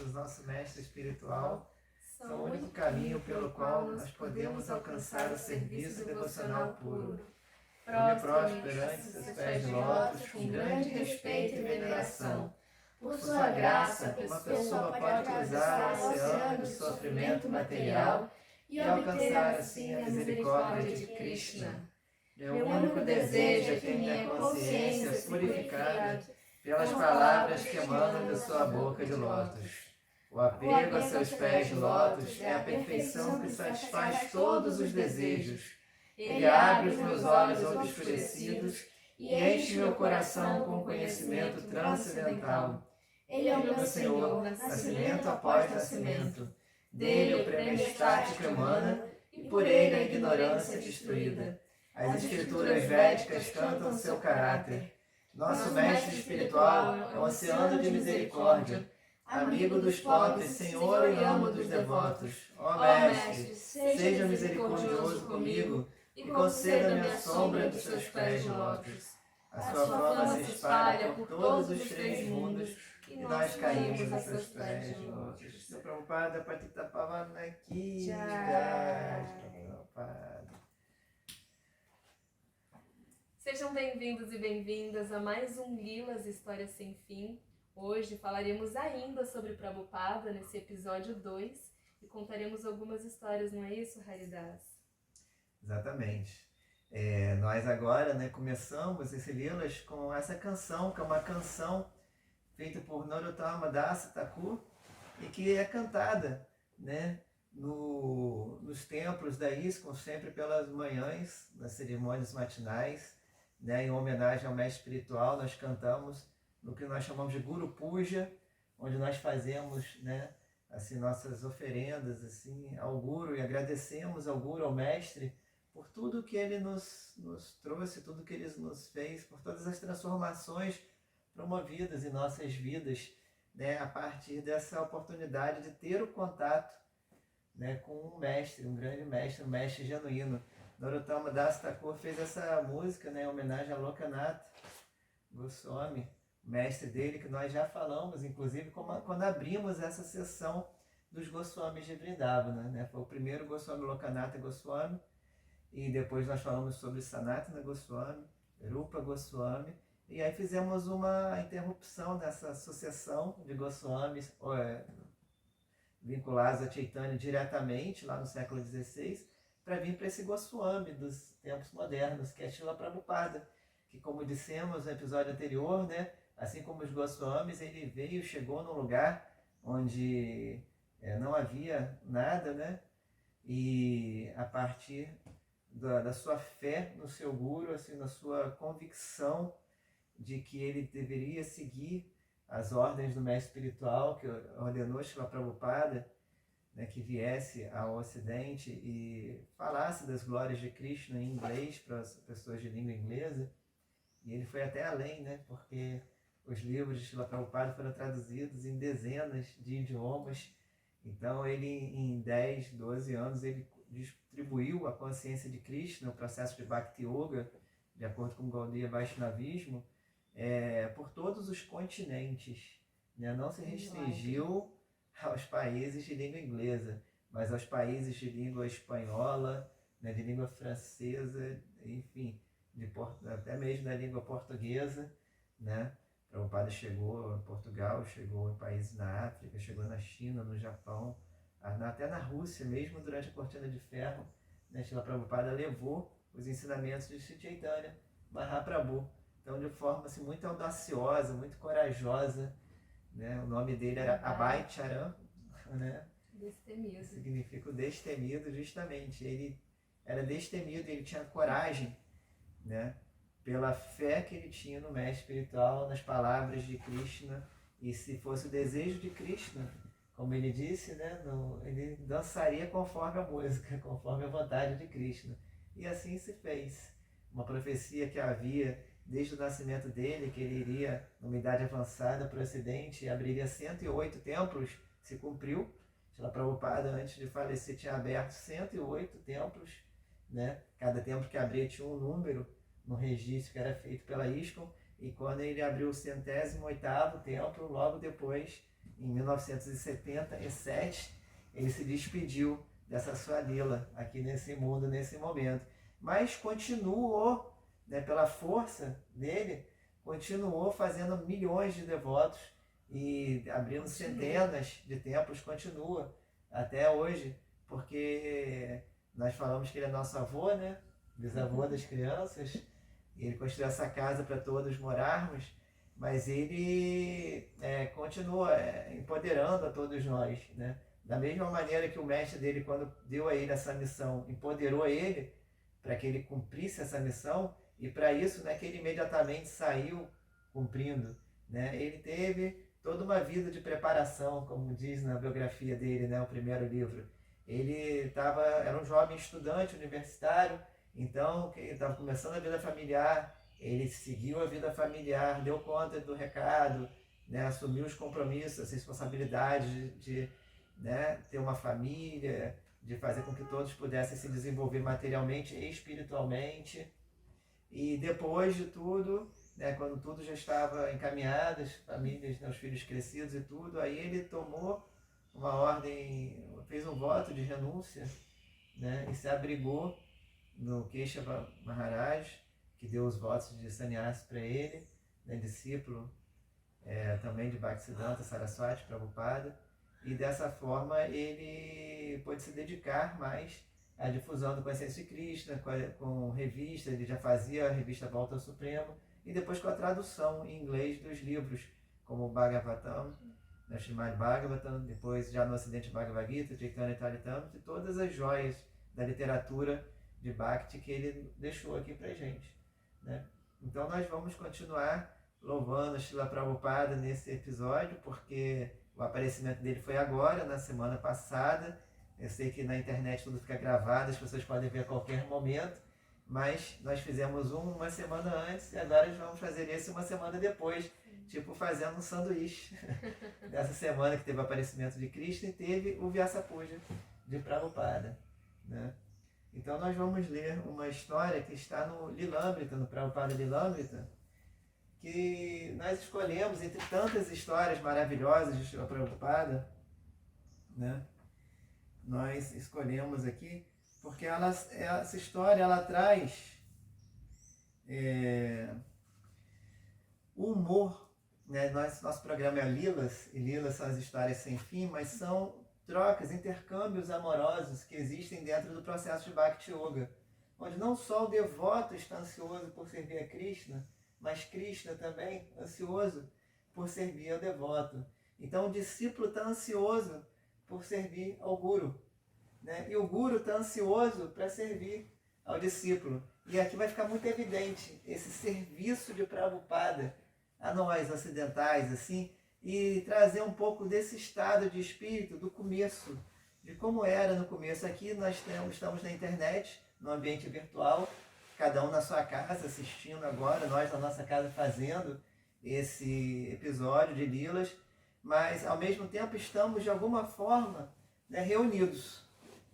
Os nossos mestres espiritual são o único caminho pelo qual nós podemos alcançar o serviço devocional puro. Eu me prostro perante seus pés de lótus com grande respeito e veneração. Por sua graça, uma pessoa pode cruzar o oceano do sofrimento material e alcançar assim a misericórdia de Krishna. Meu único desejo é ter minha consciência purificada pelas palavras que emanam de sua boca de lótus. O apego a seus pés de lótus é a perfeição que satisfaz todos os desejos. Ele abre os meus olhos obscurecidos e enche meu coração com conhecimento transcendental. Ele é o meu Senhor, nascimento após nascimento. Dele o prêmio estático emana e por ele a ignorância destruída. As escrituras védicas cantam seu caráter. Nosso mestre espiritual é um oceano de misericórdia, amigo dos pobres, Senhor e amo dos devotos. Ó Mestre, seja misericordioso comigo e conceda-me a sombra dos seus pés de lótus. A sua fama se espalha por todos os três mundos e nós caímos a seus pés de lótus. Seu Prabhupada Patita Pavana Ki Jai. Prabhupada. Sejam bem-vindos e bem-vindas a mais um Lilas Histórias Sem Fim. Hoje falaremos ainda sobre Prabhupada nesse episódio 2 e contaremos algumas histórias, não é isso, Haridas? Exatamente. Nós agora começamos esse Lilas com essa canção, que é uma canção feita por Narottama Das Thakur e que é cantada nos templos da ISKCON sempre pelas manhãs, nas cerimônias matinais. Em homenagem ao mestre espiritual, nós cantamos no que nós chamamos de Guru Puja, onde nós fazemos nossas oferendas ao Guru e agradecemos ao Guru, ao mestre, por tudo que ele nos trouxe, tudo que ele nos fez, por todas as transformações promovidas em nossas vidas né, a partir dessa oportunidade de ter o contato, né, com um mestre, um grande mestre, um mestre genuíno. Narottama Das Thakur fez essa música, né, em homenagem a Lokanath Goswami, mestre dele, que nós já falamos, inclusive, quando abrimos essa sessão dos Goswamis de Vrindavana, né? Foi o primeiro Goswami, Lokanatha Goswami, e depois nós falamos sobre Sanatana Goswami, Rupa Goswami, e aí fizemos uma interrupção dessa sucessão de Goswamis vinculados a Chaitanya diretamente, lá no século XVI, para vir para esse Goswami dos tempos modernos, que é Srila Prabhupada, que, como dissemos no episódio anterior, né, assim como os Goswamis, ele veio, chegou num lugar onde não havia nada, né, e a partir da sua fé no seu Guru, assim, na sua convicção de que ele deveria seguir as ordens do mestre espiritual que ordenou Srila Prabhupada, né, que viesse ao Ocidente e falasse das glórias de Krishna em inglês para as pessoas de língua inglesa. E ele foi até além, né, porque os livros de Srila Prabhupada foram traduzidos em dezenas de idiomas. Então ele, em 10, 12 anos, ele distribuiu a consciência de Krishna, o processo de Bhakti Yoga, de acordo com o Gaudiya Vaishnavismo, por todos os continentes, né? Não se restringiu aos países de língua inglesa, mas aos países de língua espanhola, né, de língua francesa, enfim, até mesmo da língua portuguesa, né? Prabhupada chegou em Portugal, chegou em países na África, chegou na China, no Japão, até na Rússia, mesmo durante a Cortina de Ferro, né? Srila Prabhupada levou os ensinamentos de Sri Chaitanya Mahaprabhu. Então, de forma assim, muito audaciosa, muito corajosa, né? O nome dele era Abhay Charan, né? Destemido. Significa o destemido, justamente. Ele era destemido, ele tinha coragem, né? Pela fé que ele tinha no mestre espiritual, nas palavras de Krishna. E se fosse o desejo de Krishna, como ele disse, né? Ele dançaria conforme a música, conforme a vontade de Krishna. E assim se fez. Uma profecia que havia desde o nascimento dele, que ele iria, numa idade avançada, para o Ocidente e abriria 108 templos, se cumpriu. Srila Prabhupada, antes de falecer, tinha aberto 108 templos, né? Cada templo que abria tinha um número no registro que era feito pela ISKCON, e quando ele abriu o 108º templo, logo depois, em 1977, ele se despediu dessa sua lila aqui nesse mundo, nesse momento. Mas continuou, né, pela força dele, continuou fazendo milhões de devotos e abrindo centenas de templos, continua até hoje, porque nós falamos que ele é nosso avô, né, bisavô das crianças, e ele construiu essa casa para todos morarmos, mas ele continua empoderando a todos nós, né? Da mesma maneira que o mestre dele, quando deu a ele essa missão, empoderou ele para que ele cumprisse essa missão, e para isso, né, que ele imediatamente saiu cumprindo, né? Ele teve toda uma vida de preparação, como diz na biografia dele, né, o primeiro livro. Ele era um jovem estudante universitário, então ele estava começando a vida familiar, ele seguiu a vida familiar, deu conta do recado, né, assumiu os compromissos, as responsabilidades de né, ter uma família, de fazer com que todos pudessem se desenvolver materialmente e espiritualmente. E depois de tudo, né, quando tudo já estava encaminhado, as famílias, né, os filhos crescidos e tudo, aí ele tomou uma ordem, fez um voto de renúncia, né, e se abrigou no Keshava Maharaj, que deu os votos de sannyasi para ele, né, discípulo também de Bhaktisiddhanta Saraswati Prabhupada, e dessa forma ele pôde se dedicar mais à difusão do consciência de Krishna, com revista, ele já fazia a revista Volta ao Supremo, e depois com a tradução em inglês dos livros, como o Bhagavatam, né, Srimad Bhagavatam, depois já no Ocidente Bhagavad Gita, Chaitanya Charitamrita, e todas as joias da literatura de Bhakti que ele deixou aqui pra gente, né? Então nós vamos continuar louvando Srila Prabhupada nesse episódio, porque o aparecimento dele foi agora, na semana passada. Eu sei que na internet tudo fica gravado, as pessoas podem ver a qualquer momento, mas nós fizemos uma semana antes e agora nós vamos fazer esse uma semana depois. tipo fazendo um sanduíche. Nessa semana que teve o aparecimento de Krishna e teve o Vyasa Puja de Prabhupada, né? Então nós vamos ler uma história que está no Lilamrita, no Prabhupada Lilamrita, que nós escolhemos entre tantas histórias maravilhosas de Srila Prabhupada, né? Nós escolhemos aqui porque essa história ela traz o humor, né? Nosso programa é Lilas, e Lilas são as histórias sem fim, mas são trocas, intercâmbios amorosos que existem dentro do processo de Bhakti Yoga, onde não só o devoto está ansioso por servir a Krishna, mas Krishna também ansioso por servir ao devoto. Então o discípulo está ansioso por servir ao Guru, né? E o Guru está ansioso para servir ao discípulo. E aqui vai ficar muito evidente esse serviço de Prabhupada a nós ocidentais, assim, e trazer um pouco desse estado de espírito do começo, de como era no começo. Aqui nós estamos na internet, no ambiente virtual, cada um na sua casa assistindo agora, nós na nossa casa fazendo esse episódio de Lilas, mas ao mesmo tempo estamos de alguma forma, né, reunidos,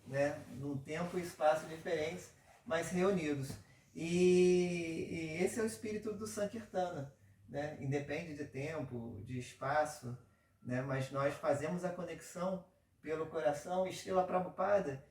né, num tempo e espaço diferentes, mas reunidos. E esse é o espírito do Sankirtana, né? Independe de tempo, de espaço, né? Mas nós fazemos a conexão pelo coração. E Srila Prabhupada,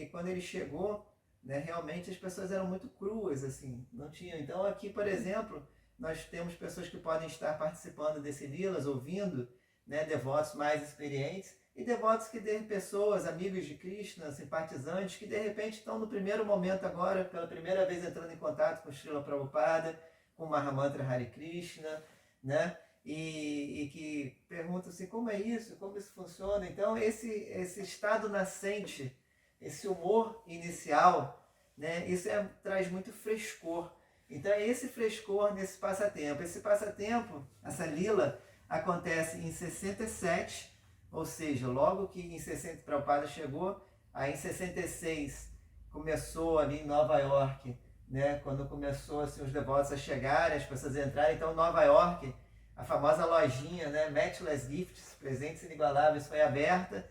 quando ele chegou, né, realmente as pessoas eram muito cruas, assim, não tinham. Então aqui, por exemplo, nós temos pessoas que podem estar participando desse Lilas, ouvindo, né, devotos mais experientes, e devotos pessoas, amigos de Krishna, simpatizantes, que de repente estão no primeiro momento agora, pela primeira vez entrando em contato com Srila Prabhupada, com o Mahamantra Hare Krishna, né? E que perguntam assim, como é isso? Como isso funciona? Então esse estado nascente, esse humor inicial, né? Isso traz muito frescor. Então é esse frescor nesse passatempo. Esse passatempo, essa lila, acontece em 67, ou seja, logo que em 60 Prabhupada chegou, aí em 66 começou ali em Nova York, né, quando começou assim, os devotos a chegarem, as pessoas a entrarem. Então Nova York, a famosa lojinha, né, Matchless Gifts, presentes inigualáveis, foi aberta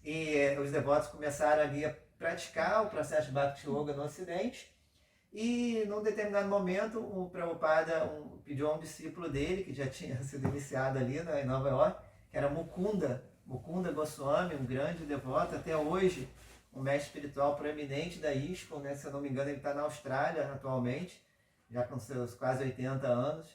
e os devotos começaram ali a praticar o processo de Bhakti Yoga no Ocidente. E num determinado momento o Prabhupada pediu a um discípulo dele, que já tinha sido iniciado ali, né, em Nova York, que era Mukunda Goswami, um grande devoto, até hoje um mestre espiritual proeminente da ISKCON, né? Se eu não me engano ele está na Austrália atualmente, já com seus quase 80 anos,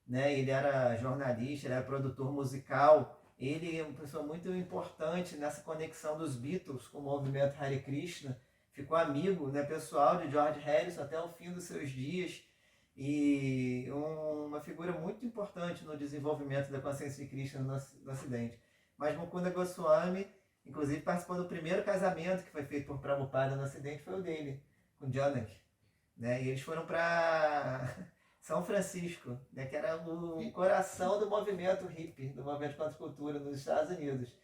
né? Ele era jornalista, ele era produtor musical, ele é uma pessoa muito importante nessa conexão dos Beatles com o movimento Hare Krishna, ficou amigo, né, pessoal de George Harrison até o fim dos seus dias, e uma figura muito importante no desenvolvimento da consciência de Krishna no Ocidente. Mas Mukunda Goswami, inclusive, participou do primeiro casamento que foi feito por Prabhupada no Ocidente, foi o dele, com Janaki, né? E eles foram para São Francisco, né, que era o coração do movimento hippie, do movimento contra a cultura nos Estados Unidos.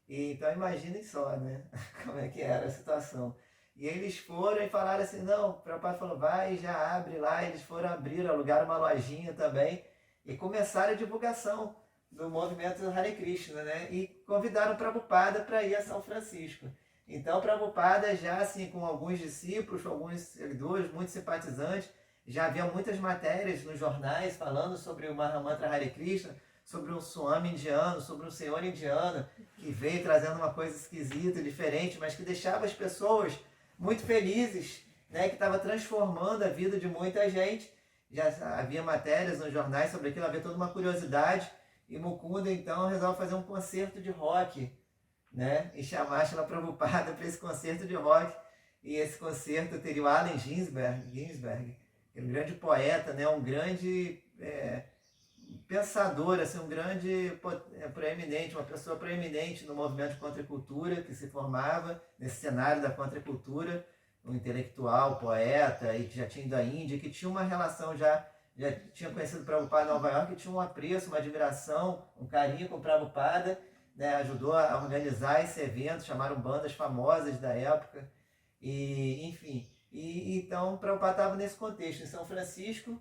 E, então imaginem só, né, como é que era a situação. E eles foram e falaram assim, não, o Prabhupada falou, vai, já abre lá. Eles foram abrir, alugaram uma lojinha também e começaram a divulgação do movimento Hare Krishna, né? E convidaram o Prabhupada para ir a São Francisco. Então o Prabhupada já assim, com alguns discípulos, alguns seguidores, muitos simpatizantes, já havia muitas matérias nos jornais falando sobre o Mahamantra Hare Krishna, sobre um Swami indiano, sobre um senhor indiano que veio trazendo uma coisa esquisita, diferente, mas que deixava as pessoas muito felizes, né, que estava transformando a vida de muita gente. Já havia matérias nos jornais sobre aquilo, havia toda uma curiosidade, e Mukunda então resolve fazer um concerto de rock, né, e chamar Srila Prabhupada para esse concerto de rock. E esse concerto teria o Allen Ginsberg, um grande poeta, né, um grande pensador, assim, um grande proeminente, uma pessoa proeminente no movimento de contracultura que se formava nesse cenário da contracultura, um intelectual, poeta, e que já tinha ido à Índia, que tinha uma relação já tinha conhecido o Prabhupada em Nova York, que tinha um apreço, uma admiração, um carinho com o Prabhupada, né, ajudou a organizar esse evento, chamaram bandas famosas da época, e enfim. E então o Prabhupada estava nesse contexto, em São Francisco,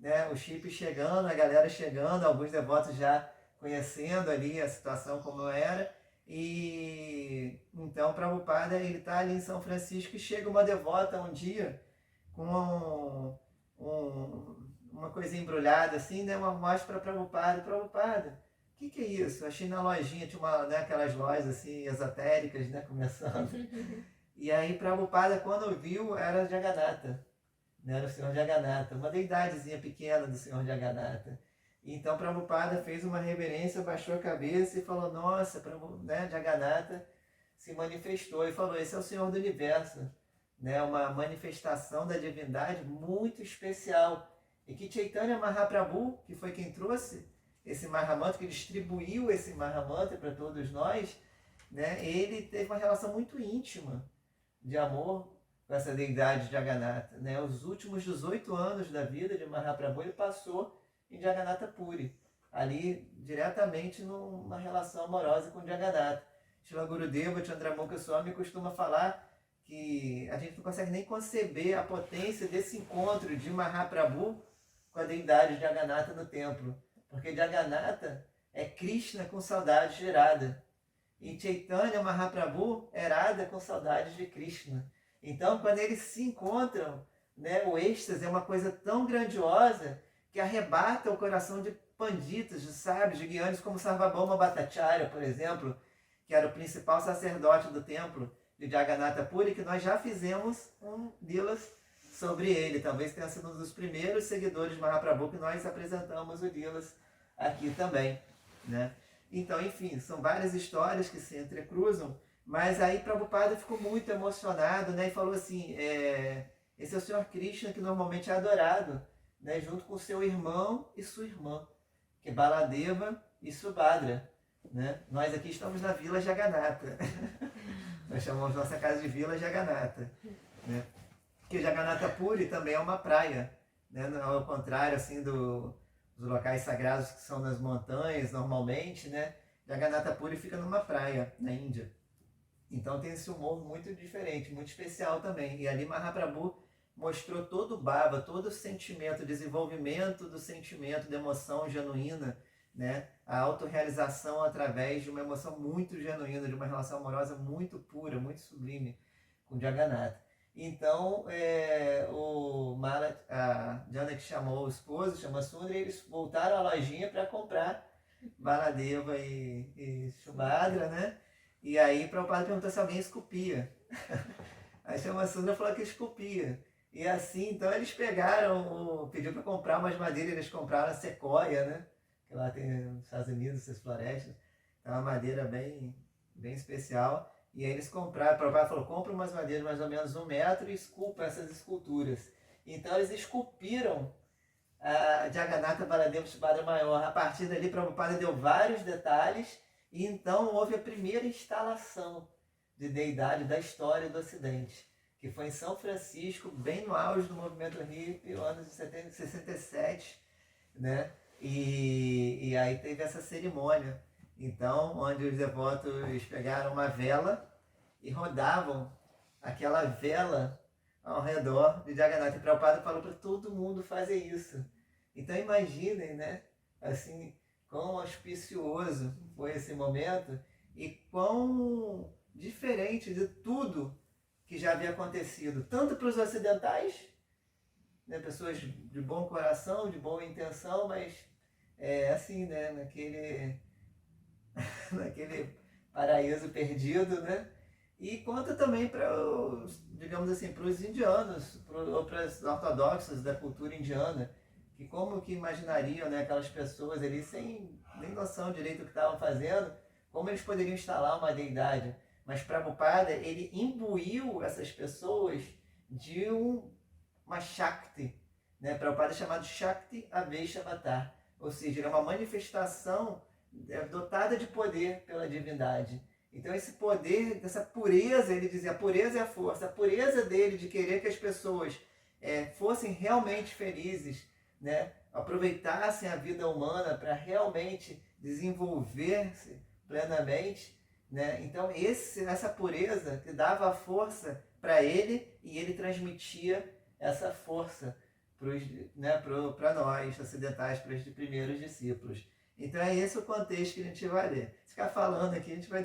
né, o chip chegando, a galera chegando, alguns devotos já conhecendo ali a situação como era. E então Prabhupada, ele está ali em São Francisco e chega uma devota um dia com uma coisa embrulhada assim, né, uma mostra para Prabhupada. Prabhupada, o que é isso? Achei na lojinha, tinha uma, né, aquelas lojas assim esotéricas, né, começando. E aí Prabhupada, quando viu, era Jagannatha, né, era o Senhor Jagannatha, uma deidadezinha pequena do Senhor Jagannatha. Então Prabhupada fez uma reverência, baixou a cabeça e falou, nossa, né, Jagannatha se manifestou e falou, esse é o Senhor do Universo, né, uma manifestação da divindade muito especial. E que Chaitanya Mahaprabhu, que foi quem trouxe esse Mahamantra, que distribuiu esse Mahamantra para todos nós, né, ele teve uma relação muito íntima de amor com essa deidade de Jagannatha, né? Os últimos 18 anos da vida de Mahaprabhu ele passou em Jagannatha Puri, ali diretamente numa relação amorosa com Jagannatha. Srila Gurudeva Chandramukha Swami costuma falar que a gente não consegue nem conceber a potência desse encontro de Mahaprabhu com a deidade de Jagannatha no templo, porque Jagannatha é Krishna com saudade gerada. E Chaitanya Mahaprabhu é Radha com saudades de Krishna. Então, quando eles se encontram, né, o êxtase é uma coisa tão grandiosa que arrebata o coração de panditas, de sábios, de guianes como Sarvabhauma Bhattacharya, por exemplo, que era o principal sacerdote do templo de Jagannatha Puri, que nós já fizemos um Lilas sobre ele. Talvez tenha sido um dos primeiros seguidores de Mahaprabhu que nós apresentamos o Lilas aqui também, né? Então, enfim, são várias histórias que se entrecruzam, mas aí Prabhupada ficou muito emocionado, né, e falou assim, esse é o Senhor Krishna que normalmente é adorado, né, junto com seu irmão e sua irmã, que é Baladeva e Subhadra, né? Nós aqui estamos na Vila Jagannatha. Nós chamamos nossa casa de Vila Jagannatha, né? Porque Jagannatha Puri também é uma praia, né? Ao contrário assim dos locais sagrados que são nas montanhas normalmente, né? Jagannatha Puri fica numa praia na Índia. Então tem esse humor muito diferente, muito especial também. E ali Mahaprabhu mostrou todo o bhava, todo o sentimento, o desenvolvimento do sentimento, da emoção genuína, né? A autorrealização através de uma emoção muito genuína, de uma relação amorosa muito pura, muito sublime com Jagannatha. Então, a Janaki chamou o esposo, chamou Sundara, e eles voltaram à lojinha para comprar Baladeva e Subhadra, né? E aí Prabhupada perguntou se alguém esculpia. Aí chamou Sundara e falou que esculpia. E assim, então eles pegaram, pediu para comprar umas madeiras, eles compraram a sequoia, né? Que lá tem nos Estados Unidos, essas florestas. É uma madeira bem, bem especial. E aí eles compraram, o Prabhupada falou, compra umas madeiras mais ou menos 1 metro e esculpa essas esculturas. Então eles esculpiram a Jagannatha Baladeva Subhadra maior. A partir dali, Prabhupada deu vários detalhes e então houve a primeira instalação de deidade da história do Ocidente, que foi em São Francisco, bem no auge do movimento hippie, no ano de 67, né? E aí teve essa cerimônia. Então, onde os devotos pegaram uma vela e rodavam aquela vela ao redor de Jagannatha. E Prabhupada falou para todo mundo fazer isso. Então imaginem, né? Assim, quão auspicioso foi esse momento e quão diferente de tudo que já havia acontecido, tanto para os ocidentais, né, pessoas de bom coração, de boa intenção, mas assim, né, naquele paraíso perdido, né? E quanto também para os, digamos assim, para os indianos, ou para os ortodoxos da cultura indiana, que como que imaginariam, né, aquelas pessoas ali sem nem noção direito do que estavam fazendo, como eles poderiam instalar uma deidade? Mas Prabhupada, ele imbuiu essas pessoas de uma Shakti, né? Prabhupada é chamado Shakti Avatar, ou seja, é uma manifestação dotada de poder pela divindade. Então esse poder, essa pureza, ele dizia, a pureza é a força, a pureza dele de querer que as pessoas fossem realmente felizes, né? Aproveitassem a vida humana para realmente desenvolver-se plenamente, né? Então essa pureza que dava a força para ele e ele transmitia essa força para nós ocidentais, para os primeiros discípulos. Então é esse o contexto que a gente vai ler. Se ficar falando aqui, a gente vai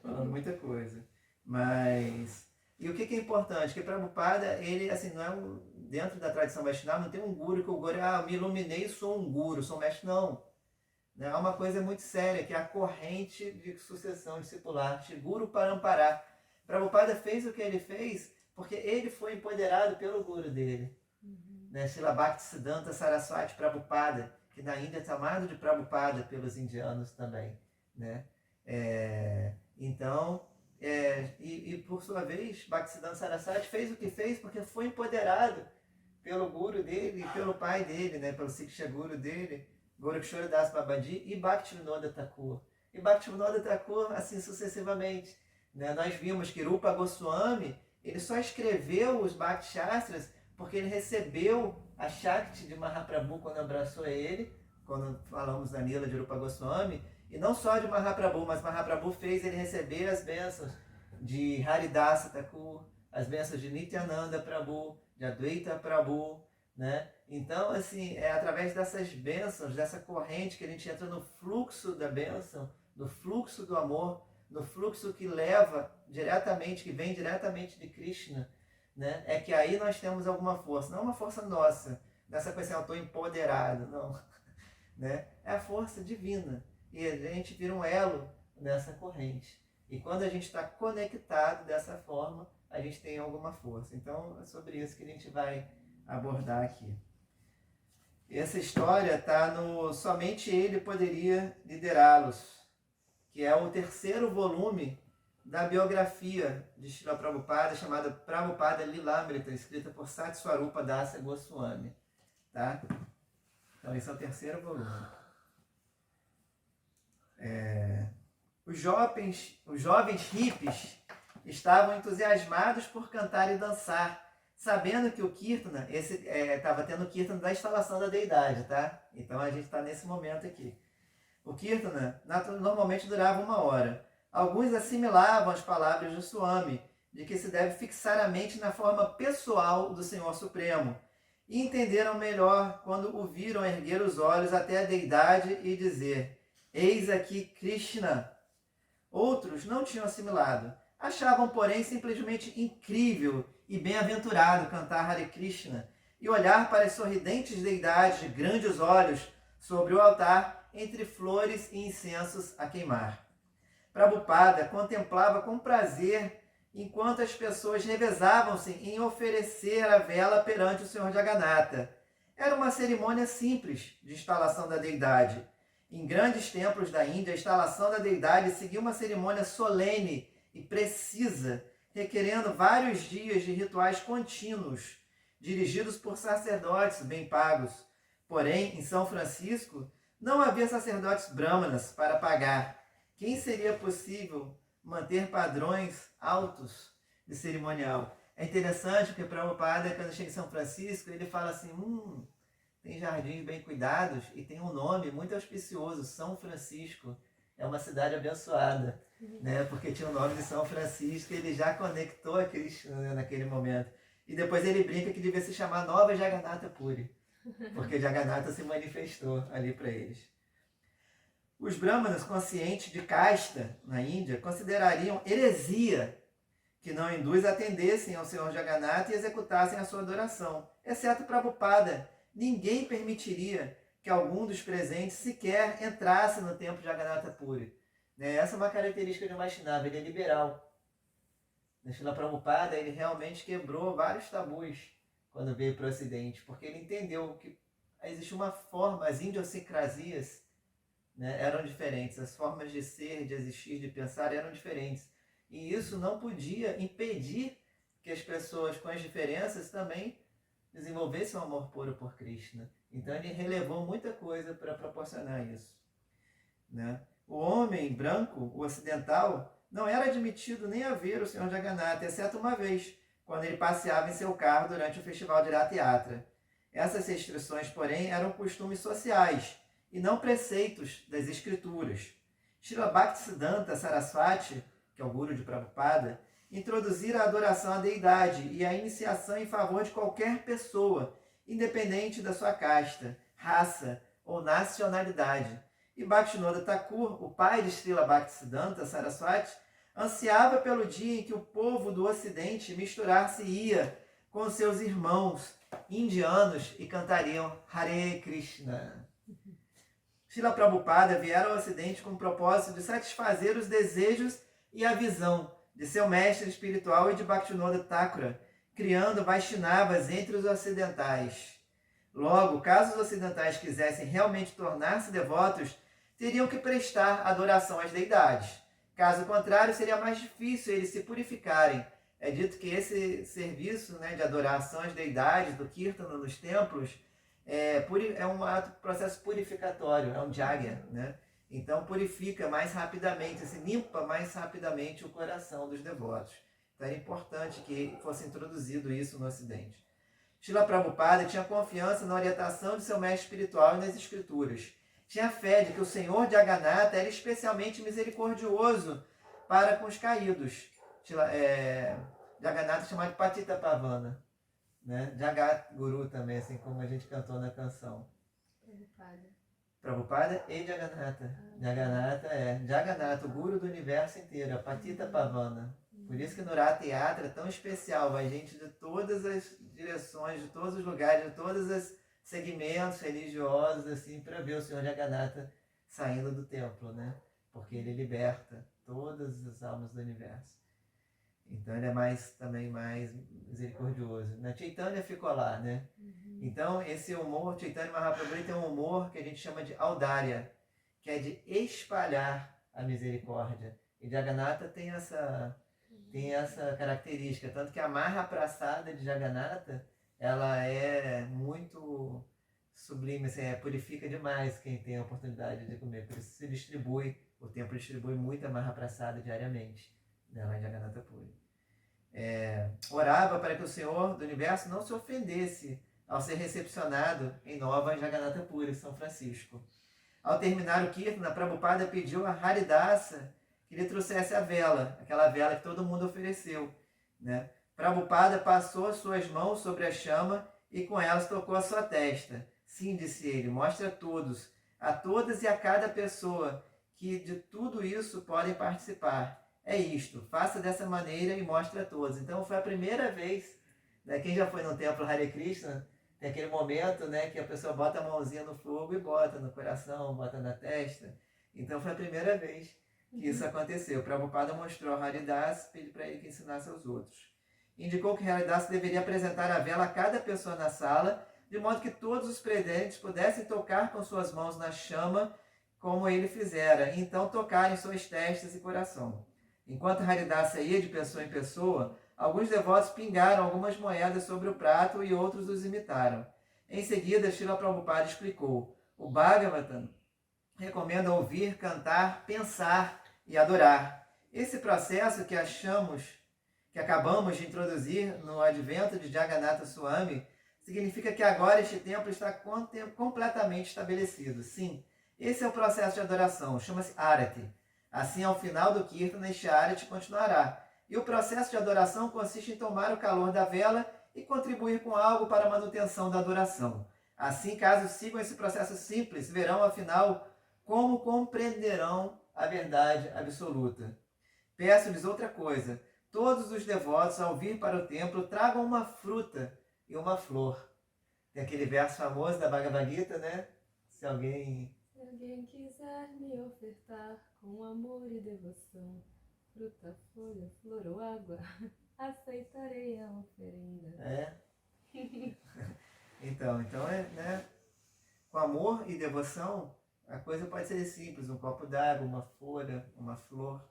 falando muita coisa. Mas... E o que é importante? Que Prabhupada, ele, assim, não é dentro da tradição Vaishnava, não tem um guru que o guru, eu me iluminei e sou um guru, sou um mestre, não. É uma coisa muito séria, que é a corrente de sucessão discipular, de Guru Parampara. Prabhupada fez o que ele fez porque ele foi empoderado pelo guru dele. Srila Bhaktisiddhanta Saraswati Prabhupada, que na Índia é chamado de Prabhupada pelos indianos também. Né? Então, por sua vez, Bhaktisiddhanta Saraswati fez o que fez porque foi empoderado pelo guru dele e pelo pai dele, né? Pelo Siksha Guru dele, Gorakshora Das Babaji e Bhaktivinoda Thakur. E Bhaktivinoda Thakur, assim sucessivamente. Né? Nós vimos que Rupa Goswami, ele só escreveu os Bhakti Shastras porque ele recebeu a Shakti de Mahaprabhu quando abraçou ele, quando falamos da Nila de Rupa Goswami, e não só de Mahaprabhu, mas Mahaprabhu fez ele receber as bênçãos de Haridasa Thakur, as bênçãos de Nityananda Prabhu, de Advaita Prabhu, né? Então, assim, é através dessas bênçãos, dessa corrente que a gente entra no fluxo da bênção, no fluxo do amor, no fluxo que leva diretamente, que vem diretamente de Krishna, né? É que aí nós temos alguma força, não uma força nossa, nessa coisa assim, eu estou empoderado, não. Né? É a força divina. E a gente vira um elo nessa corrente. E quando a gente está conectado dessa forma, a gente tem alguma força. Então, é sobre isso que a gente vai abordar aqui. Essa história está no Somente Ele Poderia Liderá-los, que é o terceiro volume da biografia de Srila Prabhupada, chamada Prabhupada Lilamrita, escrita por Satswarupa Dasa Goswami. Tá? Então, esse é o terceiro volume. Os jovens hippies estavam entusiasmados por cantar e dançar, sabendo que o Kirtana, estava tendo o Kirtana da instalação da deidade, tá? Então a gente está nesse momento aqui. O Kirtana normalmente durava 1 hora. Alguns assimilavam as palavras de Swami, de que se deve fixar a mente na forma pessoal do Senhor Supremo, e entenderam melhor quando o viram erguer os olhos até a deidade e dizer: eis aqui Krishna. Outros não tinham assimilado. Achavam, porém, simplesmente incrível e bem-aventurado cantar Hare Krishna e olhar para as sorridentes deidades de grandes olhos sobre o altar entre flores e incensos a queimar. Prabhupada contemplava com prazer enquanto as pessoas revezavam-se em oferecer a vela perante o Senhor Jagannatha. Era uma cerimônia simples de instalação da deidade. Em grandes templos da Índia, a instalação da deidade seguia uma cerimônia solene e precisa, requerendo vários dias de rituais contínuos, dirigidos por sacerdotes bem pagos. Porém, em São Francisco, não havia sacerdotes brahmanas para pagar. Quem seria possível manter padrões altos de cerimonial? É interessante porque Prabhupada, quando chega em São Francisco, ele fala assim, tem jardins bem cuidados e tem um nome muito auspicioso, São Francisco. É uma cidade abençoada, né? Porque tinha o nome de São Francisco, ele já conectou a Krishna, né, naquele momento. E depois ele brinca que devia se chamar Nova Jagannatha Puri, porque Jagannatha se manifestou ali para eles. Os brahmanas conscientes de casta na Índia considerariam heresia que não hindus atendessem ao Senhor Jagannatha e executassem a sua adoração, exceto Prabhupada. Ninguém permitiria que algum dos presentes sequer entrasse no templo de Jagannatha Puri. Essa é uma característica de um Vaishnava, ele é liberal. Srila Prabhupada, ele realmente quebrou vários tabus quando veio para o Ocidente, porque ele entendeu que existe uma forma, as idiosincrasias, né, eram diferentes, as formas de ser, de existir, de pensar eram diferentes. E isso não podia impedir que as pessoas com as diferenças também desenvolvessem um amor puro por Krishna. Então ele relevou muita coisa para proporcionar isso. Né? O homem branco, o ocidental, não era admitido nem a ver o Senhor Jagannatha, exceto uma vez, quando ele passeava em seu carro durante o festival de Ratha Yatra. Essas restrições, porém, eram costumes sociais e não preceitos das escrituras. Srila Bhaktisiddhanta Saraswati, que é o guru de Prabhupada, introduzira a adoração à deidade e a iniciação em favor de qualquer pessoa independente da sua casta, raça ou nacionalidade. E Bhaktivinoda Thakur, o pai de Srila Bhaktisiddhanta Saraswati, ansiava pelo dia em que o povo do Ocidente misturar-se-ia com seus irmãos indianos e cantariam Hare Krishna. Srila Prabhupada viera ao Ocidente com o propósito de satisfazer os desejos e a visão de seu mestre espiritual e de Bhaktivinoda Thakura, criando Vaishnavas entre os ocidentais. Logo, caso os ocidentais quisessem realmente tornar-se devotos, teriam que prestar adoração às deidades. Caso contrário, seria mais difícil eles se purificarem. É dito que esse serviço, né, de adoração às deidades, do Kirtana nos templos, é um processo purificatório, é um jagya, né? Então purifica mais rapidamente, se limpa mais rapidamente o coração dos devotos. Então era importante que fosse introduzido isso no Ocidente. Srila Prabhupada tinha confiança na orientação de seu mestre espiritual e nas escrituras. Tinha fé de que o Senhor Jagannatha era especialmente misericordioso para com os caídos. Jagannatha é chamado de Patita Pavana, né? Jagat Guru também, assim como a gente cantou na canção. Prabhupada e Jagannatha. Jagannatha, o Guru do universo inteiro, a Patita Pavana. Por isso que no Ratha Yatra é tão especial, vai gente de todas as direções, de todos os lugares, de todos os segmentos religiosos, assim, para ver o Senhor Jagannatha saindo do templo, né? Porque ele liberta todas as almas do universo. Então ele é também mais misericordioso. Na Chaitanya ficou lá, né? Então esse humor, Chaitanya Mahaprabhu tem um humor que a gente chama de audária, que é de espalhar a misericórdia. E Jagannatha tem essa característica, tanto que a marra praçada de Jagannatha, ela é muito sublime, assim, purifica demais quem tem a oportunidade de comer. Por isso se distribui, o templo distribui muita marra praçada diariamente, né, lá em Jagannatha Puri. Orava para que o Senhor do Universo não se ofendesse ao ser recepcionado em Nova Jagannatha Puri, São Francisco. Ao terminar o Kirtana, Prabhupada pediu a Haridasa que lhe trouxesse a vela, aquela vela que todo mundo ofereceu, né? Prabhupada passou suas mãos sobre a chama e com elas tocou a sua testa. Sim, disse ele, mostre a todos, a todas e a cada pessoa que de tudo isso podem participar. É isto, faça dessa maneira e mostre a todos. Então foi a primeira vez, né, quem já foi no templo Hare Krishna, tem aquele momento, né, que a pessoa bota a mãozinha no fogo e bota no coração, bota na testa. Então foi a primeira vez que isso aconteceu. O Prabhupada mostrou a Haridas, pediu para ele que ensinasse aos outros. Indicou que Haridas deveria apresentar a vela a cada pessoa na sala, de modo que todos os presentes pudessem tocar com suas mãos na chama, como ele fizera, e então tocar em suas testas e coração. Enquanto Haridas ia de pessoa em pessoa, alguns devotos pingaram algumas moedas sobre o prato e outros os imitaram. Em seguida, Srila Prabhupada explicou: o Bhagavatam recomenda ouvir, cantar, pensar e adorar. Esse processo que acabamos de introduzir no advento de Jagannatha Swami, significa que agora este templo está completamente estabelecido. Sim, esse é o processo de adoração, chama-se Arati. Assim, ao final do Kirtana, este Arati continuará. E o processo de adoração consiste em tomar o calor da vela e contribuir com algo para a manutenção da adoração. Assim, caso sigam esse processo simples, verão, afinal, como compreenderão a verdade absoluta. Peço-lhes outra coisa. Todos os devotos, ao vir para o templo, tragam uma fruta e uma flor. Tem aquele verso famoso da Bhagavad Gita, né? Se alguém quiser me ofertar com amor e devoção, fruta, folha, flor ou água, aceitarei a oferenda. Então né? Com amor e devoção, a coisa pode ser simples, um copo d'água, uma folha, uma flor,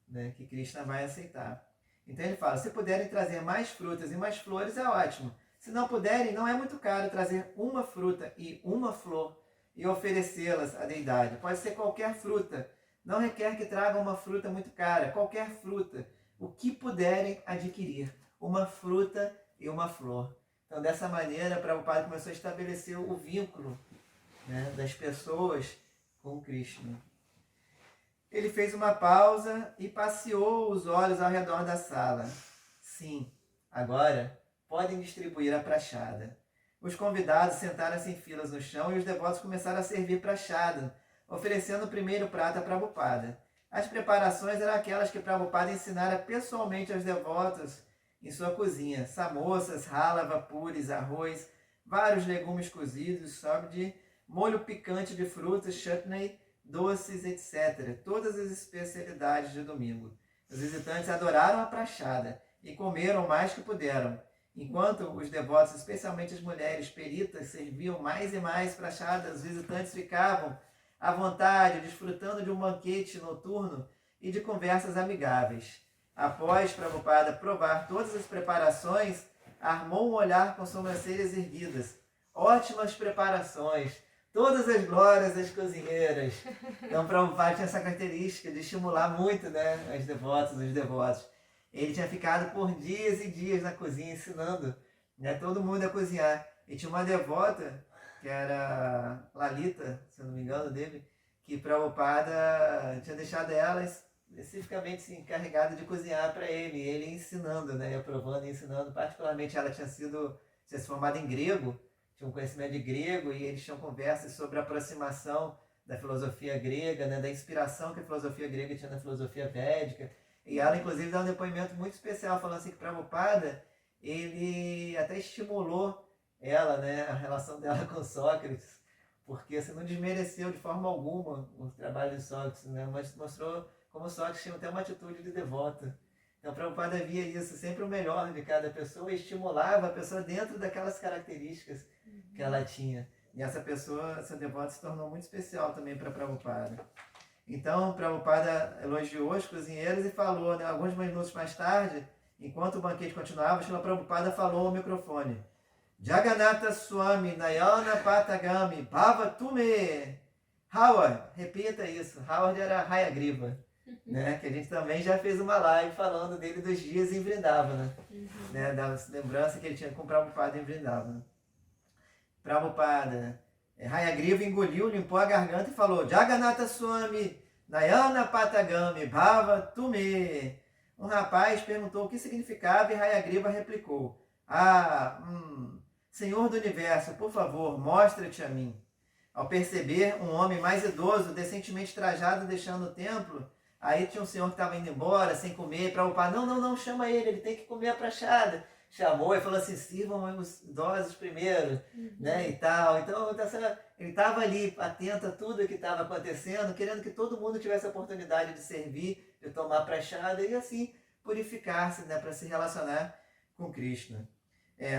né, que Krishna vai aceitar. Então ele fala, se puderem trazer mais frutas e mais flores, é ótimo. Se não puderem, não é muito caro trazer uma fruta e uma flor e oferecê-las à deidade. Pode ser qualquer fruta. Não requer que tragam uma fruta muito cara, qualquer fruta. O que puderem adquirir, uma fruta e uma flor. Então dessa maneira, Prabhupada começou a estabelecer o vínculo, né, das pessoas com Krishna. Ele fez uma pausa e passeou os olhos ao redor da sala. Sim, agora podem distribuir a prachada. Os convidados sentaram-se em filas no chão e os devotos começaram a servir prachada, oferecendo o primeiro prato a Prabhupada. As preparações eram aquelas que Prabhupada ensinara pessoalmente aos devotos em sua cozinha: samosas, halava, puris, arroz, vários legumes cozidos, sabji, molho picante de frutas, chutney, doces, etc. Todas as especialidades de domingo. Os visitantes adoraram a prachada e comeram o mais que puderam. Enquanto os devotos, especialmente as mulheres peritas, serviam mais e mais prachada, os visitantes ficavam à vontade, desfrutando de um banquete noturno e de conversas amigáveis. Após Prabhupada provar todas as preparações, armou um olhar com sobrancelhas erguidas. Ótimas preparações! Todas as glórias às cozinheiras. Então, Prabhupada tinha essa característica de estimular muito, né, os devotos. Ele tinha ficado por dias e dias na cozinha ensinando, né, todo mundo a cozinhar. E tinha uma devota, que era Lalita, se eu não me engano dele, que Prabhupada tinha deixado ela especificamente encarregada de cozinhar para ele ensinando, né, aprovando e ensinando. Particularmente ela tinha se formado em grego, tinha um conhecimento de grego, e eles tinham conversas sobre a aproximação da filosofia grega, né, da inspiração que a filosofia grega tinha na filosofia védica. E ela, inclusive, dá um depoimento muito especial, falando assim que Prabhupada, ele até estimulou ela, né, a relação dela com Sócrates, porque assim, não desmereceu de forma alguma o trabalho de Sócrates, né, mas mostrou como Sócrates tinha até uma atitude de devota. Então, Prabhupada via isso, sempre o melhor de cada pessoa, e estimulava a pessoa dentro daquelas características que ela tinha. E essa pessoa, essa devota, se tornou muito especial também para Prabhupada. Então, Prabhupada elogiou os cozinheiros e falou, né, alguns minutos mais tarde, enquanto o banquete continuava, Srila Prabhupada falou ao microfone: Jagannatha Swami Nayana Patagami Bhava Tume. Howard, repita isso. Howard era Hayagriva, né, que a gente também já fez uma live falando dele dos dias em Vrindavana, né, da lembrança que ele tinha com Prabhupada em Vrindavana. Prabhupada, Hayagriva engoliu, limpou a garganta e falou: Jagannatha Swami Nayana Patagami Bhava Tume. Um rapaz perguntou o que significava e Hayagriva replicou: Senhor do Universo, por favor, mostra-te a mim. Ao perceber um homem mais idoso, decentemente trajado, deixando o templo, aí tinha um senhor que estava indo embora, sem comer, Prabhupada: não, chama ele tem que comer a prachada. Chamou e falou assim: sirvam os idosos primeiro, né, e tal. Então, ele estava ali, atento a tudo que estava acontecendo, querendo que todo mundo tivesse a oportunidade de servir, de tomar prachada e assim purificar-se, né, para se relacionar com Krishna.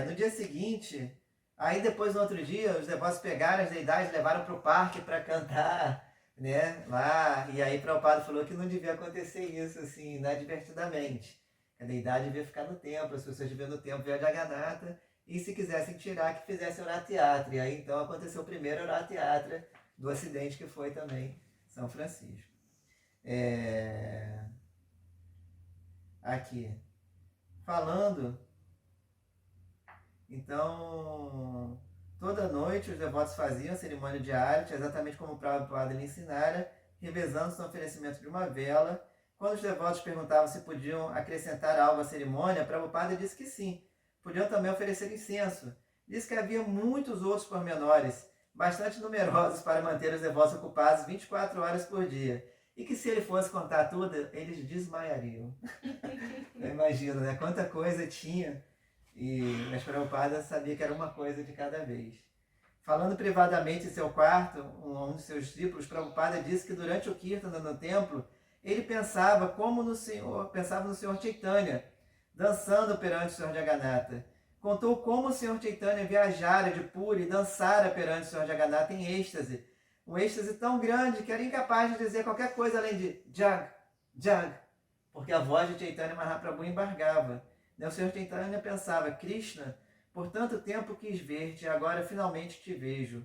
No dia seguinte, aí depois no outro dia, os devotos pegaram as deidades, levaram para o parque para cantar, né, lá. E aí Prabhupada falou que não devia acontecer isso assim, inadvertidamente. A deidade devia ficar no templo, as pessoas deviam no templo ver a Jagannatha, e se quisessem tirar, que fizessem Orateatra. E aí então aconteceu o primeiro Orateatra do Ocidente, que foi também São Francisco. Aqui, falando, então, toda noite os devotos faziam a cerimônia de Arati, exatamente como o Prabhupada lhe ensinara, revezando-se no oferecimento de uma vela. Quando os devotos perguntavam se podiam acrescentar algo à cerimônia, Prabhupada disse que sim. Podiam também oferecer incenso. Disse que havia muitos outros pormenores, bastante numerosos para manter os devotos ocupados 24 horas por dia. E que se ele fosse contar tudo, eles desmaiariam. Eu imagino, né? Quanta coisa tinha. Mas Prabhupada sabia que era uma coisa de cada vez. Falando privadamente em seu quarto, um de seus discípulos, Prabhupada disse que durante o Kirtana no templo, ele pensava no Senhor Chaitanya, dançando perante o Senhor Jagannatha. Contou como o Senhor Chaitanya viajara de Puri e dançara perante o Senhor Jagannatha em êxtase. Um êxtase tão grande que era incapaz de dizer qualquer coisa além de Jag, Jag, porque a voz de Chaitanya Mahaprabhu embargava. O Senhor Chaitanya pensava: Krishna, por tanto tempo quis ver-te e agora finalmente te vejo.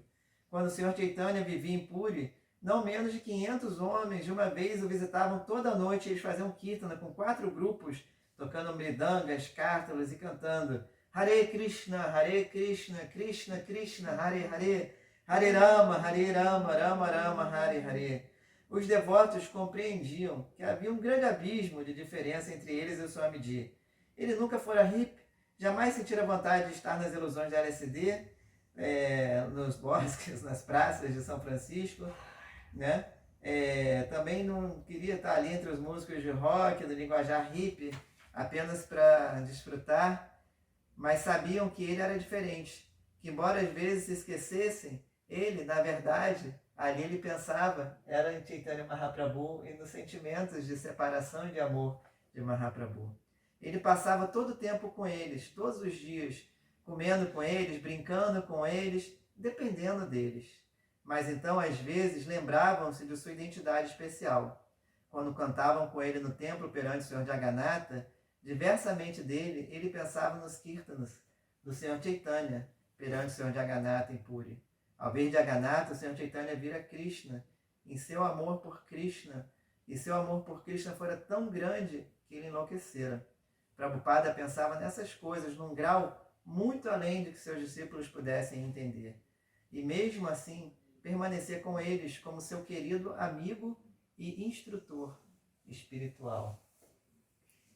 Quando o Senhor Chaitanya vivia em Puri, não menos de 500 homens de uma vez o visitavam toda noite. Eles faziam kirtana com 4 grupos, tocando mridangas, cártalos e cantando Hare Krishna, Krishna Krishna, Hare Hare, Hare Rama, Rama Rama, Hare Hare. Os devotos compreendiam que havia um grande abismo de diferença entre eles e o Swamiji. Ele nunca fora hippie, jamais sentira vontade de estar nas ilusões da LSD, nos bosques, nas praças de São Francisco, né? Também não queria estar ali entre os músicos de rock, do linguajar hippie, apenas para desfrutar, mas sabiam que ele era diferente, que embora às vezes se esquecessem, ele, na verdade, ali ele pensava, era em Chaitanya Mahaprabhu e nos sentimentos de separação e de amor de Mahaprabhu. Ele passava todo o tempo com eles, todos os dias, comendo com eles, brincando com eles, dependendo deles. Mas então, às vezes, lembravam-se de sua identidade especial. Quando cantavam com ele no templo perante o Senhor Jagannatha, diversamente dele, ele pensava nos kirtanas do Senhor Chaitanya perante o Senhor Jagannatha em Puri. Ao ver Jagannatha, o Senhor Chaitanya vira Krishna, em seu amor por Krishna, e seu amor por Krishna fora tão grande que ele enlouquecera. Prabhupada pensava nessas coisas num grau muito além de que seus discípulos pudessem entender. E mesmo assim, permanecer com eles como seu querido amigo e instrutor espiritual.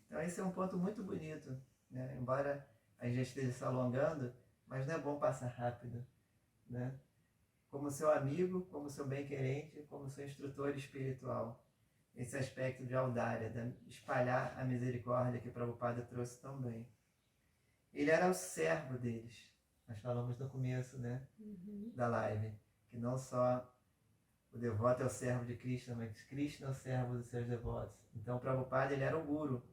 Então esse é um ponto muito bonito, né? Embora a gente esteja se alongando, mas não é bom passar rápido, né? Como seu amigo, como seu bem-querente, como seu instrutor espiritual. Esse aspecto de audária, de espalhar a misericórdia que Prabhupada trouxe tão bem. Ele era o servo deles. Nós falamos no começo, né, da live, que não só o devoto é o servo de Krishna, mas Krishna é o servo dos seus devotos. Então, Prabhupada, ele era o guru,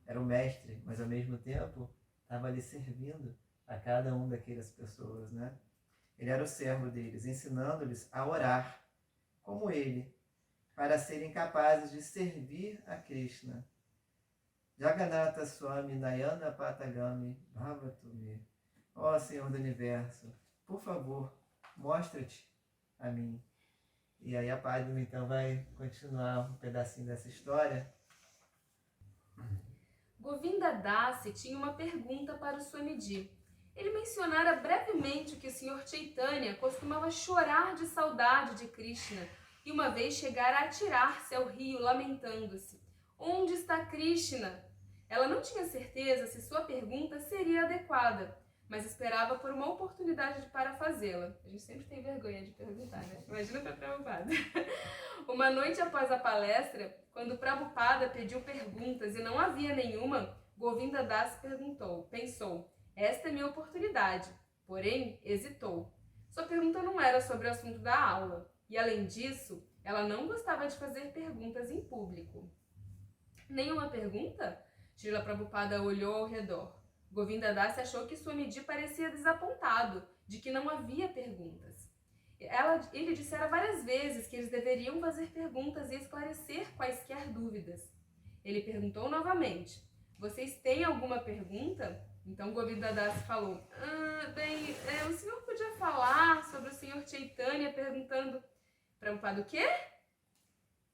era o mestre, mas ao mesmo tempo estava ali servindo a cada uma daquelas pessoas, né? Ele era o servo deles, ensinando-lhes a orar como ele, para serem capazes de servir a Krishna. Jagannatha Swami Nayana Patagami Bhavatumi. Ó Senhor do Universo, por favor, mostra-te a mim. E aí a Padma então vai continuar um pedacinho dessa história. Govinda Dasi tinha uma pergunta para o Swamiji. Ele mencionara brevemente que o Sr. Chaitanya costumava chorar de saudade de Krishna e uma vez chegara a atirar-se ao rio lamentando-se. Onde está Krishna? Ela não tinha certeza se sua pergunta seria adequada, mas esperava por uma oportunidade para fazê-la. A gente sempre tem vergonha de perguntar, né? Imagina para Prabhupada. Uma noite após a palestra, quando Prabhupada pediu perguntas e não havia nenhuma, Govinda Das pensou, esta é minha oportunidade, porém hesitou. Sua pergunta não era sobre o assunto da aula, e além disso, ela não gostava de fazer perguntas em público. Nenhuma pergunta? Srila Prabhupada olhou ao redor. Govinda Das achou que Swamiji parecia desapontado de que não havia perguntas. Ele dissera várias vezes que eles deveriam fazer perguntas e esclarecer quaisquer dúvidas. Ele perguntou novamente, vocês têm alguma pergunta? Então Govinda Das falou, o senhor podia falar sobre o Sr. Chaitanya perguntando... Prabhupada, o quê?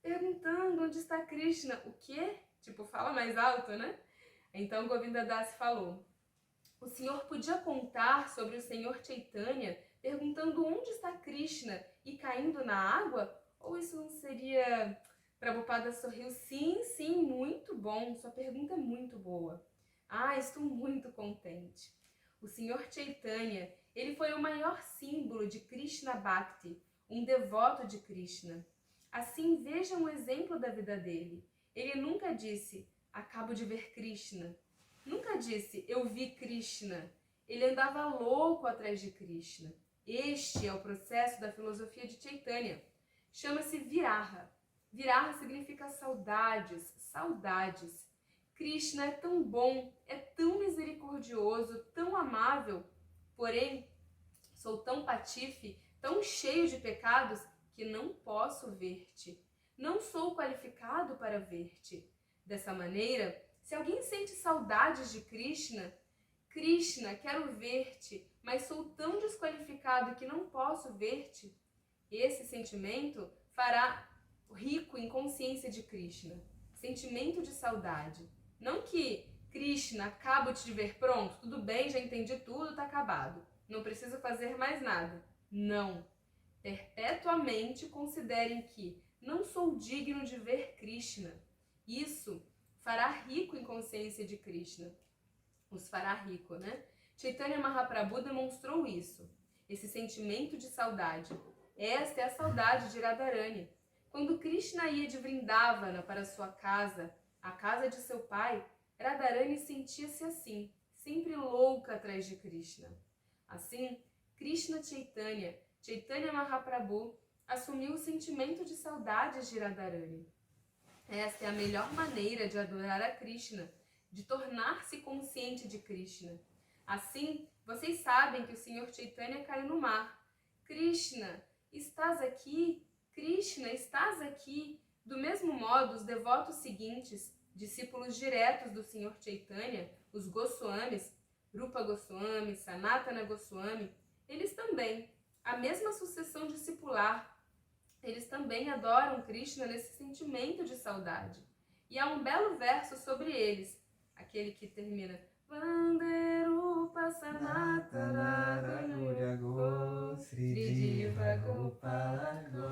Perguntando onde está Krishna. O quê? Tipo, fala mais alto, né? Então Govinda Das falou, o senhor podia contar sobre o Sr. Chaitanya perguntando onde está Krishna e caindo na água? Ou isso não seria... Prabhupada sorriu, sim, muito bom, sua pergunta é muito boa. Estou muito contente. O Sr. Chaitanya, ele foi o maior símbolo de Krishna Bhakti, um devoto de Krishna. Assim, vejam um exemplo da vida dele. Ele nunca disse, acabo de ver Krishna. Nunca disse, eu vi Krishna. Ele andava louco atrás de Krishna. Este é o processo da filosofia de Chaitanya. Chama-se Viraha. Viraha significa saudades. Krishna é tão bom, é tão misericordioso, tão amável, porém, sou tão patife, tão cheio de pecados, que não posso ver-te. Não sou qualificado para ver-te. Dessa maneira, se alguém sente saudades de Krishna, quero ver-te, mas sou tão desqualificado que não posso ver-te, esse sentimento fará rico em consciência de Krishna. Sentimento de saudade. Não que Krishna, acabo de te ver, pronto, tudo bem, já entendi tudo, tá acabado. Não preciso fazer mais nada. Não. Perpetuamente considerem que não sou digno de ver Krishna. Isso fará rico em consciência de Krishna. Os fará rico, né? Chaitanya Mahaprabhu demonstrou isso. esse sentimento de saudade. Esta é a saudade de Radharani. Quando Krishna ia de Vrindavana para sua casa, a casa de seu pai, Radharani sentia-se assim, sempre louca atrás de Krishna. Assim, Krishna Chaitanya, Chaitanya Mahaprabhu, assumiu o sentimento de saudades de Radharani. Esta é a melhor maneira de adorar a Krishna, de tornar-se consciente de Krishna. Assim, vocês sabem que o Senhor Chaitanya caiu no mar. Krishna, estás aqui? Krishna, estás aqui? Do mesmo modo, os devotos seguintes, discípulos diretos do Senhor Chaitanya, os Goswamis, Rupa Goswami, Sanatana Goswami, eles também, a mesma sucessão discipular, eles também adoram Krishna nesse sentimento de saudade. E há um belo verso sobre eles, aquele que termina Vanderupa Sanatana Guryago Srijiva Gopalago.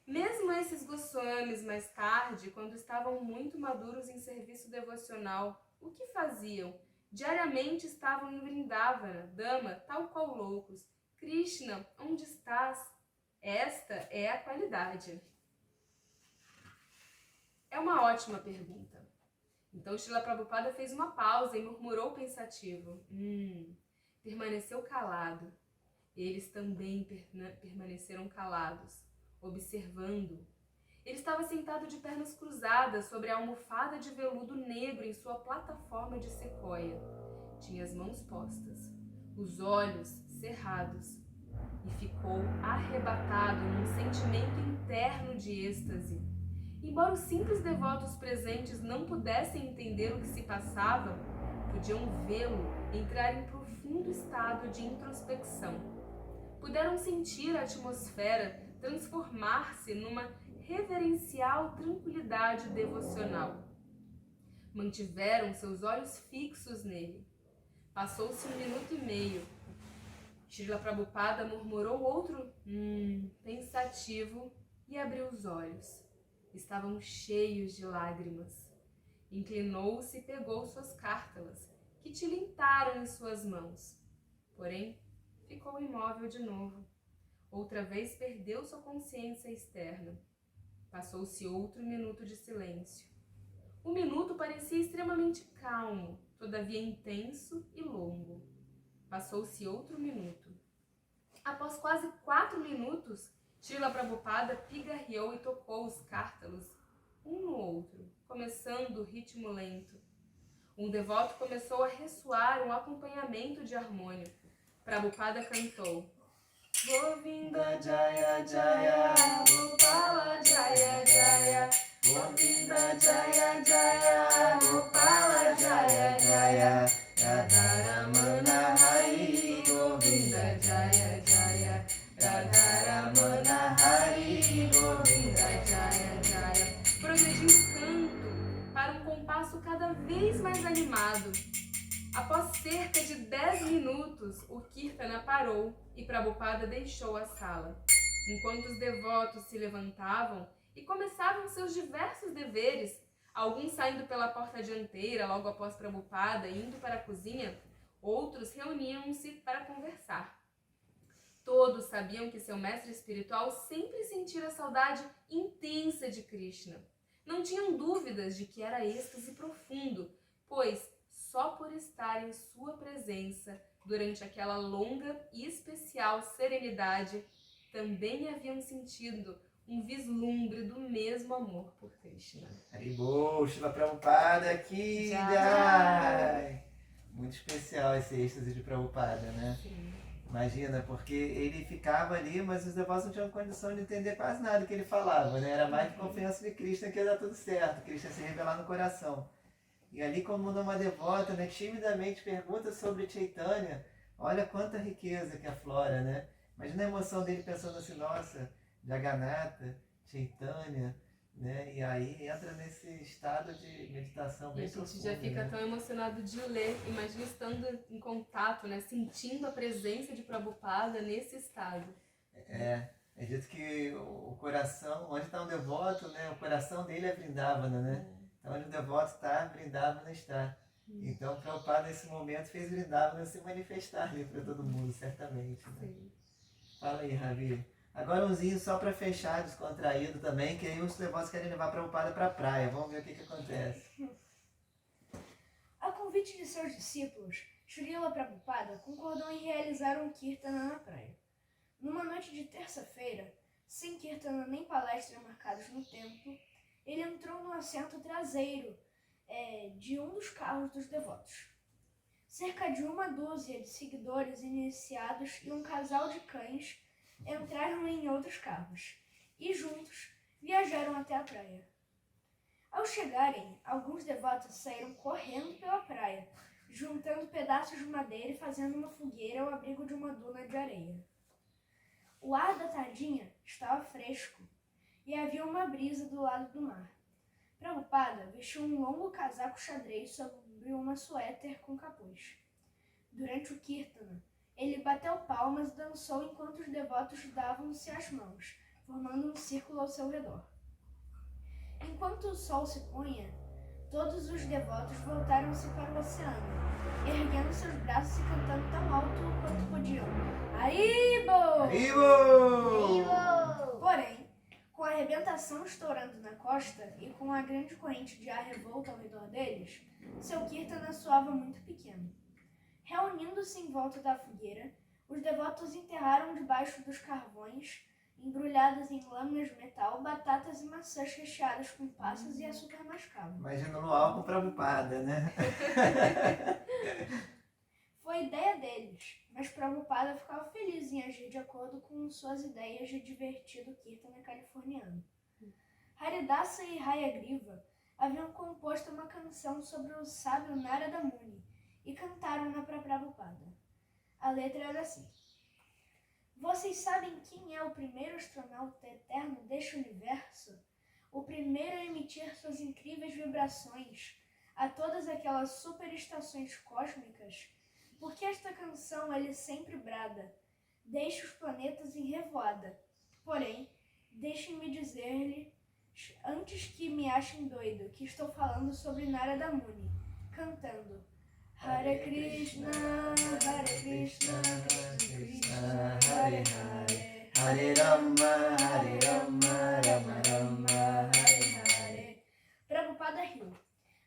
Mesmo esses Goswamis, mais tarde, quando estavam muito maduros em serviço devocional, o que faziam? Diariamente estavam em Vrindavana, Dama, tal qual loucos. Krishna, onde estás? Esta é a qualidade. É uma ótima pergunta. Então Srila Prabhupada fez uma pausa e murmurou pensativo. Permaneceu calado. Eles também permaneceram calados, observando. Ele estava sentado de pernas cruzadas sobre a almofada de veludo negro em sua plataforma de sequoia. Tinha as mãos postas, os olhos cerrados, e ficou arrebatado num sentimento interno de êxtase. Embora os simples devotos presentes não pudessem entender o que se passava, podiam vê-lo entrar em profundo estado de introspecção. Puderam sentir a atmosfera transformar-se numa reverencial tranquilidade devocional. Mantiveram seus olhos fixos nele. Passou-se 1 minuto e meio. Srila Prabhupada murmurou outro pensativo e abriu os olhos. Estavam cheios de lágrimas. Inclinou-se e pegou suas cártalas, que tilintaram em suas mãos. Porém, ficou imóvel de novo. Outra vez perdeu sua consciência externa. Passou-se outro minuto de silêncio. O minuto parecia extremamente calmo, todavia intenso e longo. Passou-se outro minuto. Após quase 4 minutos, Srila Prabhupada pigarreou e tocou os cártalos, um no outro, começando o ritmo lento. Um devoto começou a ressoar um acompanhamento de harmônio. Prabhupada cantou Govinda Jaya Jaya, Gopala Jaya Jaya, Govinda Jaya Jaya, Gopala Jaya Jaya, Radharamana Hari, Govinda Jaya Jaya, Radharamana Hari, Govinda Jaya Jaya. Progredindo o canto para um compasso cada vez mais animado. Após cerca de 10 minutos, o Kirtana parou e Prabhupada deixou a sala. Enquanto os devotos se levantavam e começavam seus diversos deveres, alguns saindo pela porta dianteira logo após Prabhupada e indo para a cozinha, outros reuniam-se para conversar. Todos sabiam que seu mestre espiritual sempre sentira saudade intensa de Krishna. Não tinham dúvidas de que era êxtase profundo, pois só por estar em sua presença durante aquela longa e especial serenidade, também haviam sentido um vislumbre do mesmo amor por Krishna. Haribol, Srila Prabhupada aqui, Jai. Muito especial esse êxtase de Prabhupada, né? Sim. Imagina, porque ele ficava ali, mas os devotos não tinham condição de entender quase nada que ele falava, né? Era mais de confiança de Krishna que ia dar tudo certo, Krishna se revelar no coração. E ali, como uma devota, né, timidamente pergunta sobre Chaitanya, olha quanta riqueza que aflora, né? Imagina a emoção dele pensando assim, nossa, Jagannatha, Chaitanya, né? E aí entra nesse estado de meditação bem profundo. A gente já fica, né, tão emocionado de ler, imagina estando em contato, né, sentindo a presença de Prabhupada nesse estado. É dito que o coração, onde está um devoto, né, o coração dele é Vrindavana, né? Onde o devoto está, Vrindavana está. Então, Prabhupada, nesse momento, fez Vrindavana se manifestar ali para todo mundo, certamente. Né? Sim. Fala aí, Ravi. Agora umzinho só para fechar, descontraído também, que aí os devotos querem levar Prabhupada para a praia. Vamos ver o que acontece. A convite de seus discípulos, Srila Prabhupada concordou em realizar um Kirtana na praia. Numa noite de terça-feira, sem Kirtana nem palestra marcados no templo, ele entrou no assento traseiro de um dos carros dos devotos. Cerca de uma dúzia de seguidores iniciados e um casal de cães entraram em outros carros e juntos viajaram até a praia. Ao chegarem, alguns devotos saíram correndo pela praia, juntando pedaços de madeira e fazendo uma fogueira ao abrigo de uma duna de areia. O ar da tardinha estava fresco e havia uma brisa do lado do mar. Prabhupada vestiu um longo casaco xadrez sobre uma suéter com capuz. Durante o Kirtana, ele bateu palmas e dançou enquanto os devotos davam-se as mãos, formando um círculo ao seu redor. Enquanto o sol se punha, todos os devotos voltaram-se para o oceano, erguendo seus braços e cantando tão alto quanto podiam. Haribo! Haribo! Porém, com a arrebentação estourando na costa e com a grande corrente de ar revolta ao redor deles, seu Kirtana soava muito pequeno. Reunindo-se em volta da fogueira, os devotos enterraram debaixo dos carvões, embrulhadas em lâminas de metal, batatas e maçãs recheadas com passas e açúcar mascavo. Imagina no álcool Prabhupada, né? Foi ideia deles, mas Prabhupada ficava feliz em agir de acordo com suas ideias de divertido Kirtana californiano. Haridasa e Hayagriva haviam composto uma canção sobre o sábio Narada Muni e cantaram-na para Prabhupada. A letra era assim: Vocês sabem quem é o primeiro astronauta eterno deste universo? O primeiro a emitir suas incríveis vibrações a todas aquelas superestações cósmicas? Porque esta canção ele sempre brada, deixa os planetas em revoada. Porém, deixem-me dizer-lhe, antes que me achem doido, que estou falando sobre Narada Muni, cantando Hare Krishna, Hare Krishna, Krishna, Hare Hare, Hare Rama, Rama Rama, Hare Hare. Prabhupada riu.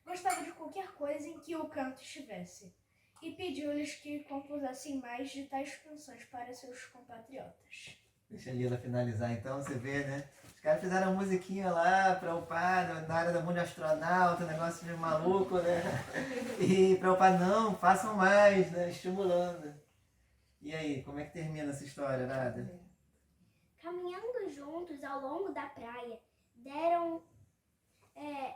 Gostava de qualquer coisa em que o canto estivesse e pediu-lhes que compusessem mais de tais canções para seus compatriotas. Deixa a Lila finalizar então, você vê, né? Os caras fizeram uma musiquinha lá, Prabhupada, na área da Mundo Astronauta, um negócio de maluco, né? E Prabhupada, não, façam mais, né? Estimulando. E aí, como é que termina essa história, Nada? Caminhando juntos ao longo da praia,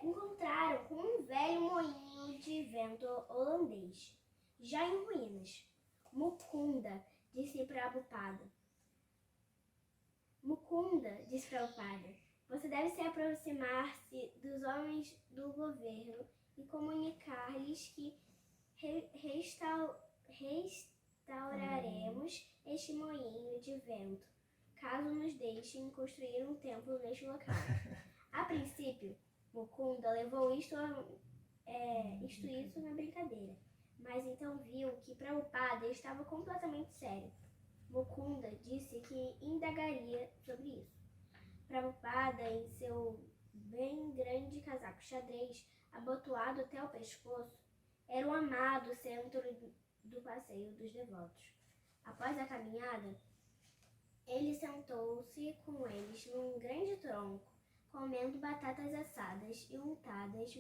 encontraram com um velho moinho de vento holandês, já em ruínas. Mukunda, disse Prabhupada, você deve se aproximar-se dos homens do governo e comunicar-lhes que restauraremos este moinho de vento, caso nos deixem construir um templo neste local. A princípio, Mukunda levou isso na brincadeira, mas então viu que Prabhupada estava completamente sério. Mukunda disse que indagaria sobre isso. Prabhupada, em seu bem grande casaco xadrez, abotoado até o pescoço, era o amado centro do passeio dos devotos. Após a caminhada, ele sentou-se com eles num grande tronco, comendo batatas assadas e untadas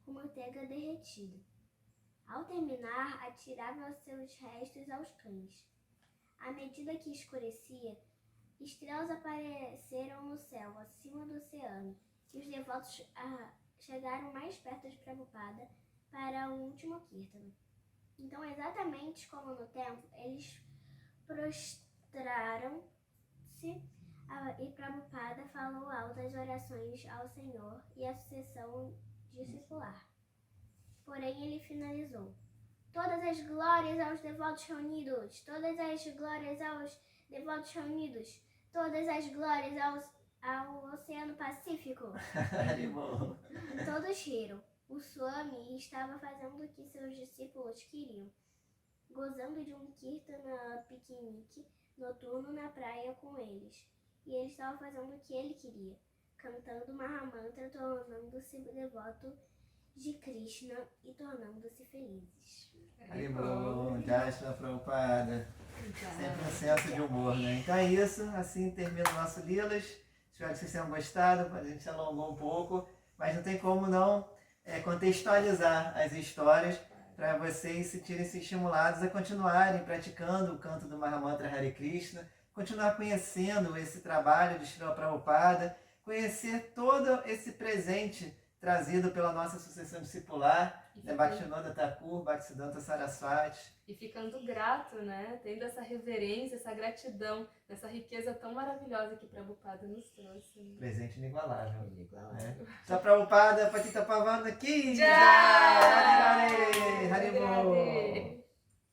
com manteiga derretida. Ao terminar, atirava seus restos aos cães. À medida que escurecia, estrelas apareceram no céu, acima do oceano, e os devotos chegaram mais perto de Prabhupada para o último Kirtana. Então, exatamente como no templo, eles prostraram-se e Prabhupada falou altas orações ao Senhor e a sucessão discipular. Porém, ele finalizou: Todas as glórias aos devotos reunidos! Todas as glórias aos devotos reunidos! Todas as glórias ao Oceano Pacífico! Todos riram. O Swami estava fazendo o que seus discípulos queriam, gozando de um kirtana piquenique noturno na praia com eles. E ele estava fazendo o que ele queria, cantando Mahamantra, tornando-se devoto de Krishna e tornando-se felizes. Haribol, Jai Shri Prabhupada. Sempre um senso de humor, né? Então é isso, assim termina o nosso Lilas. Espero que vocês tenham gostado, a gente alongou um pouco, mas não tem como não contextualizar as histórias para vocês se sentirem-se estimulados a continuarem praticando o canto do Mahamantra Hare Krishna, continuar conhecendo esse trabalho de Srila Prabhupada, conhecer todo esse presente trazido pela nossa sucessão discipular, Bhaktivinoda Thakur, Bhaktisiddhanta Saraswati. E ficando grato, né? Tendo essa reverência, essa gratidão, essa riqueza tão maravilhosa que Prabhupada nos trouxe. Né? Presente inigualável. Inigualável. Só Prabhupada, Patita Pavana, Ki Jai! Jai! Hare Hare! Haribol!